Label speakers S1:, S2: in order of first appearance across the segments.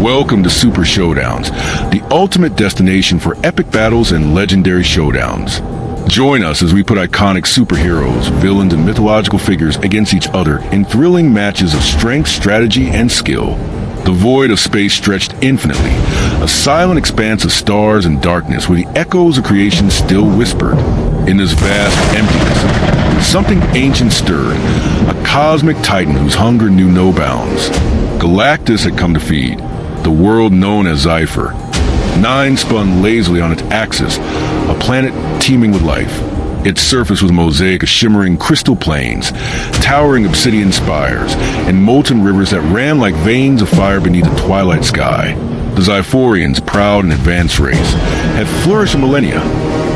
S1: Welcome to Super Showdowns, the ultimate destination for epic battles and legendary showdowns. Join us as we put iconic superheroes, villains, and mythological figures against each other in thrilling matches of strength, strategy, and skill. The void of space stretched infinitely, a silent expanse of stars and darkness where the echoes of creation still whispered. In this vast emptiness, something ancient stirred, a cosmic titan whose hunger knew no bounds. Galactus had come to feed, the world known as Zypher. Nine spun lazily on its axis, a planet teeming with life. Its surface was a mosaic of shimmering crystal plains, towering obsidian spires, and molten rivers that ran like veins of fire beneath a twilight sky. The Zyphorians, proud and advanced race, had flourished for millennia,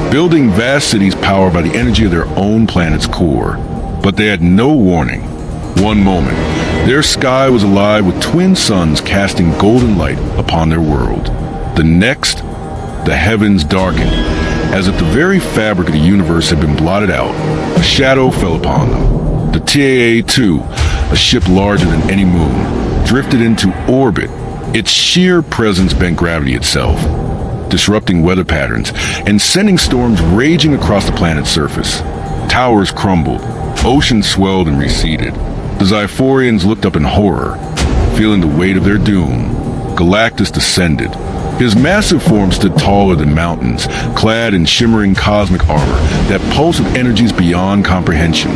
S1: building vast cities powered by the energy of their own planet's core. But they had no warning. One moment, their sky was alive with twin suns casting golden light upon their world. The next, the heavens darkened, as if the very fabric of the universe had been blotted out. A shadow fell upon them. The TAA-2, a ship larger than any moon, drifted into orbit. Its sheer presence bent gravity itself, disrupting weather patterns and sending storms raging across the planet's surface. Towers crumbled, oceans swelled and receded. The Zyphorians looked up in horror, feeling the weight of their doom. Galactus descended. His massive form stood taller than mountains, clad in shimmering cosmic armor that pulsed with energies beyond comprehension.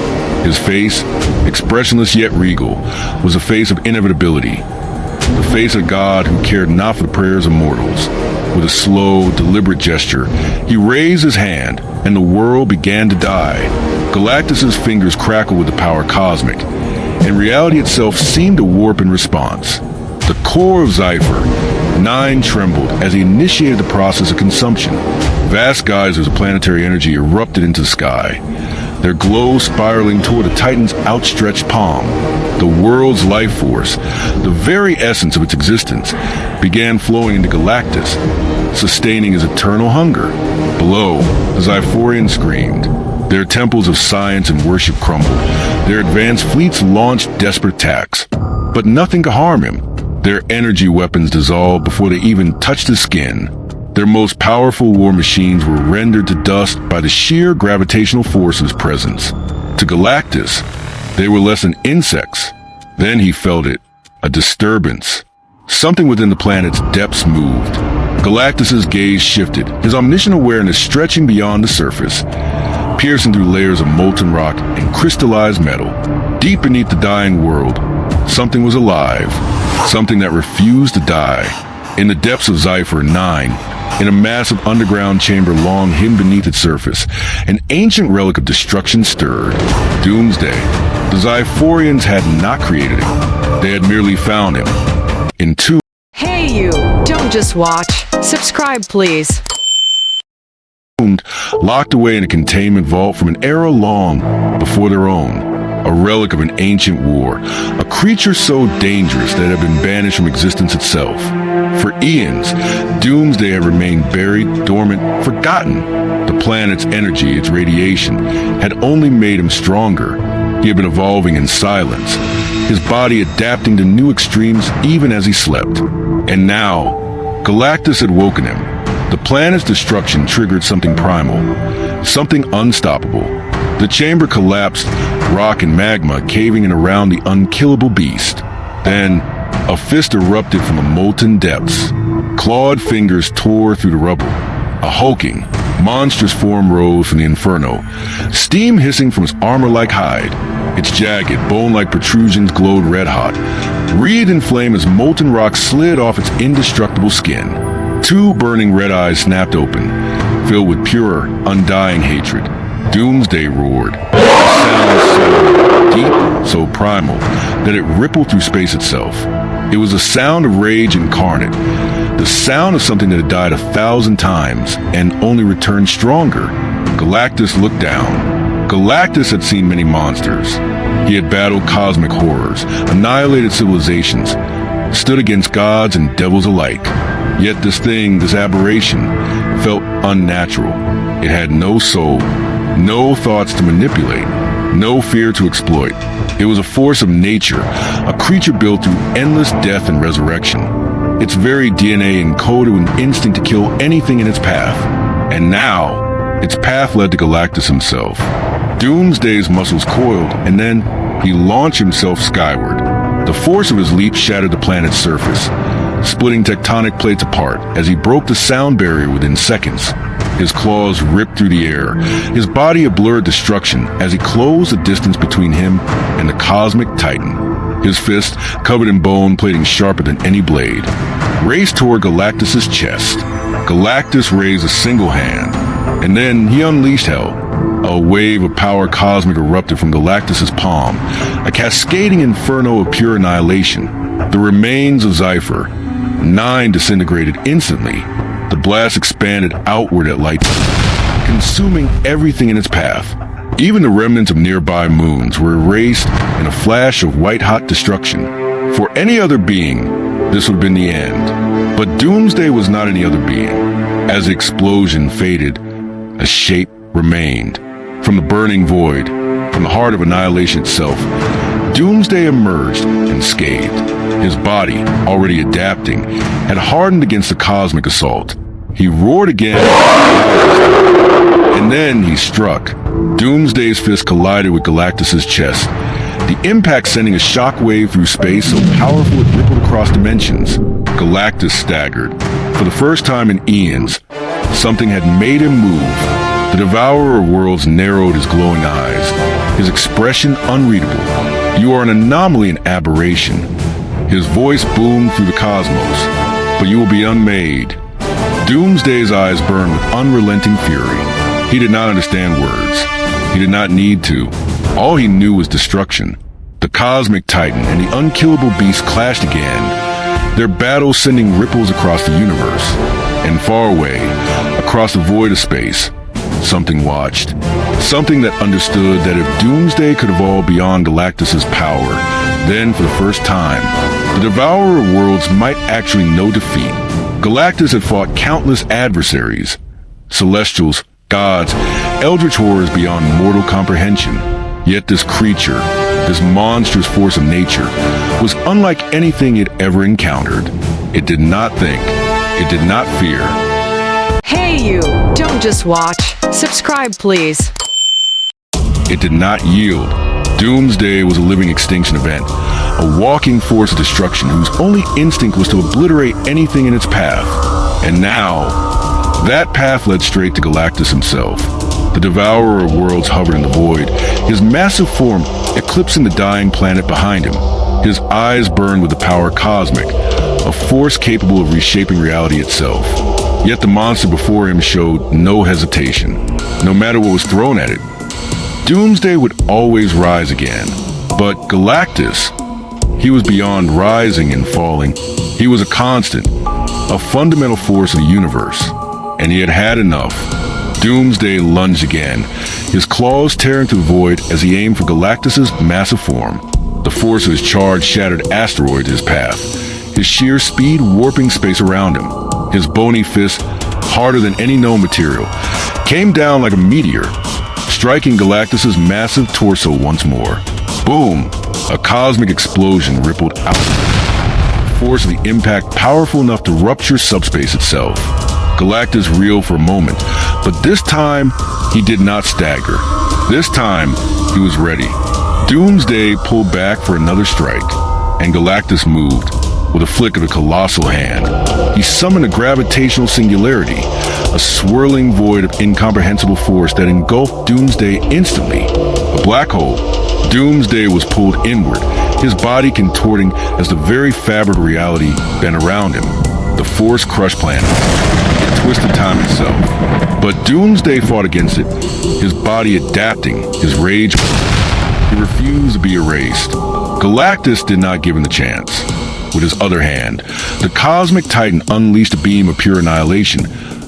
S1: His face, expressionless yet regal, was a face of inevitability. The face of God who cared not for the prayers of mortals. With a slow, deliberate gesture, he raised his hand, and the world began to die. Galactus's fingers crackled with the power cosmic, and reality itself seemed to warp in response. The core of Zypher, Nine, trembled as he initiated the process of consumption. Vast geysers of planetary energy erupted into the sky, their glow spiraling toward the Titan's outstretched palm. The world's life force, the very essence of its existence, began flowing into Galactus, sustaining his eternal hunger. Below, the Zyphorians screamed. Their temples of science and worship crumbled. Their advanced fleets launched desperate attacks. But nothing could harm him. Their energy weapons dissolved before they even touched his skin. Their most powerful war machines were rendered to dust by the sheer gravitational force of his presence. To Galactus, they were less than insects. Then he felt it, a disturbance. Something within the planet's depths moved. Galactus's gaze shifted, his omniscient awareness stretching beyond the surface, piercing through layers of molten rock and crystallized metal. Deep beneath the dying world, something was alive, something that refused to die. In the depths of Zypher 9, in a massive underground chamber long hidden beneath its surface, an ancient relic of destruction stirred. Doomsday. The Zyphorians had not created him. They had merely found him.
S2: Hey you, don't just watch. Subscribe please.
S1: Locked away in a containment vault from an era long before their own. A relic of an ancient war, a creature so dangerous that it had been banished from existence itself. For eons, Doomsday had remained buried, dormant, forgotten. The planet's energy, its radiation, had only made him stronger. He had been evolving in silence, his body adapting to new extremes even as he slept. And now, Galactus had woken him. The planet's destruction triggered something primal, something unstoppable. The chamber collapsed, rock and magma caving in around the unkillable beast. Then, a fist erupted from the molten depths. Clawed fingers tore through the rubble. A hulking, monstrous form rose from the inferno, steam hissing from its armor-like hide. Its jagged, bone-like protrusions glowed red-hot, wreathed in flame as molten rock slid off its indestructible skin. Two burning red eyes snapped open, filled with pure, undying hatred. Doomsday roared, a sound so deep, so primal, that it rippled through space itself. It was a sound of rage incarnate, the sound of something that had died 1,000 times and only returned stronger. Galactus looked down. Galactus had seen many monsters. He had battled cosmic horrors, annihilated civilizations, stood against gods and devils alike. Yet this thing, this aberration, felt unnatural. It had no soul, no thoughts to manipulate, no fear to exploit. It was a force of nature, a creature built through endless death and resurrection. its very DNA encoded with an instinct to kill anything in its path. And now, its path led to Galactus himself. Doomsday's muscles coiled, and then he launched himself skyward. The force of his leap shattered the planet's surface, splitting tectonic plates apart as he broke the sound barrier within seconds. His claws ripped through the air, his body a blurred destruction as he closed the distance between him and the cosmic titan. His fist, covered in bone plating sharper than any blade, raced toward Galactus's chest. Galactus raised a single hand, and then he unleashed hell. A wave of power cosmic erupted from Galactus's palm, a cascading inferno of pure annihilation. The remains of Cypher, 9 disintegrated instantly. The blast expanded outward at light, consuming everything in its path. Even the remnants of nearby moons were erased in a flash of white-hot destruction. For any other being, this would have been the end. But Doomsday was not any other being. As the explosion faded, a shape remained. From the burning void, from the heart of annihilation itself, Doomsday emerged unscathed. His body, already adapting, had hardened against the cosmic assault. He roared again, and then he struck. Doomsday's fist collided with Galactus's chest, the impact sending a shockwave through space so powerful it rippled across dimensions. Galactus staggered. For the first time in eons, something had made him move. The Devourer of Worlds narrowed his glowing eyes, his expression unreadable. "You are an anomaly and aberration." His voice boomed through the cosmos. "But you will be unmade." Doomsday's eyes burned with unrelenting fury. He did not understand words. He did not need to. All he knew was destruction. The cosmic titan and the unkillable beast clashed again, their battle sending ripples across the universe. And far away, across the void of space, something watched. Something that understood that if Doomsday could evolve beyond Galactus's power, then for the first time, the Devourer of Worlds might actually know defeat. Galactus had fought countless adversaries, celestials, gods, eldritch horrors beyond mortal comprehension. Yet this creature, this monstrous force of nature, was unlike anything it ever encountered. It did not think. It did not fear.
S2: Hey you, don't just watch. Subscribe please.
S1: It did not yield. Doomsday was a living extinction event, a walking force of destruction whose only instinct was to obliterate anything in its path. And now, that path led straight to Galactus himself. The Devourer of Worlds hovered in the void, his massive form eclipsing the dying planet behind him. His eyes burned with the power cosmic, a force capable of reshaping reality itself. Yet the monster before him showed no hesitation, no matter what was thrown at it. Doomsday would always rise again. But Galactus, he was beyond rising and falling. He was a constant, a fundamental force of the universe. And he had had enough. Doomsday lunged again, his claws tearing through the void as he aimed for Galactus's massive form. The force of his charge shattered asteroids in his path, his sheer speed warping space around him. His bony fist, harder than any known material, came down like a meteor, striking Galactus's massive torso once more. Boom! A cosmic explosion rippled out. The force of the impact powerful enough to rupture subspace itself. Galactus reeled for a moment, but this time he did not stagger. This time he was ready. Doomsday pulled back for another strike, and Galactus moved. With a flick of a colossal hand, he summoned a gravitational singularity, a swirling void of incomprehensible force that engulfed Doomsday instantly. A black hole. Doomsday was pulled inward, his body contorting as the very fabric of reality bent around him. The force crushed planets. It twisted time itself. But Doomsday fought against it, his body adapting, his rage. He refused to be erased. Galactus did not give him the chance. With his other hand, the cosmic titan unleashed a beam of pure annihilation,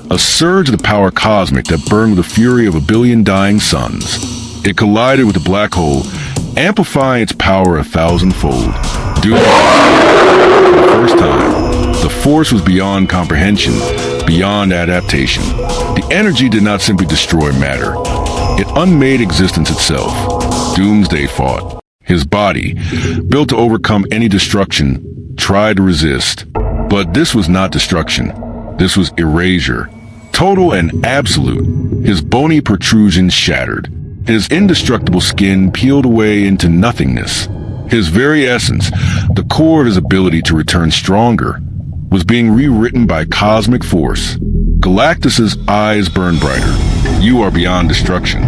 S1: a surge of the power cosmic that burned with the fury of a billion dying suns. It collided with the black hole, amplifying its power 1,000-fold. For the first time, the force was beyond comprehension, beyond adaptation. The energy did not simply destroy matter. It unmade existence itself. Doomsday fought. His body, built to overcome any destruction, tried to resist. But this was not destruction. This was erasure. Total and absolute. His bony protrusions shattered. His indestructible skin peeled away into nothingness. His very essence, the core of his ability to return stronger, was being rewritten by cosmic force. Galactus's eyes burned brighter. You are beyond destruction,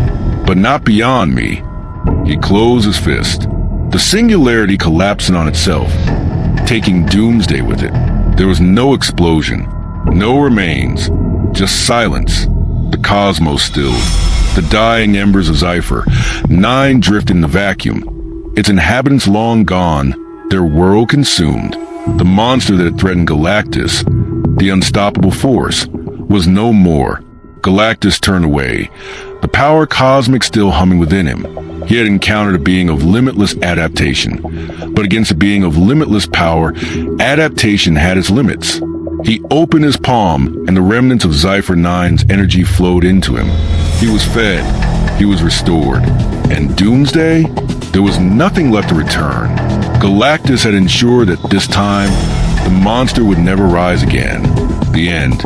S1: but not beyond me. He closed his fist. The singularity collapsing on itself, taking Doomsday with it. There was no explosion, no remains, just silence. The cosmos stilled. The dying embers of Zephyr, 9 drifted in the vacuum. Its inhabitants long gone, their world consumed. The monster that had threatened Galactus, the unstoppable force, was no more. Galactus turned away, the power cosmic still humming within him. He had encountered a being of limitless adaptation, but against a being of limitless power, adaptation had its limits. He opened his palm, and the remnants of Zephyr 9's energy flowed into him. He was fed, he was restored, and Doomsday? There was nothing left to return. Galactus had ensured that this time, the monster would never rise again. The end.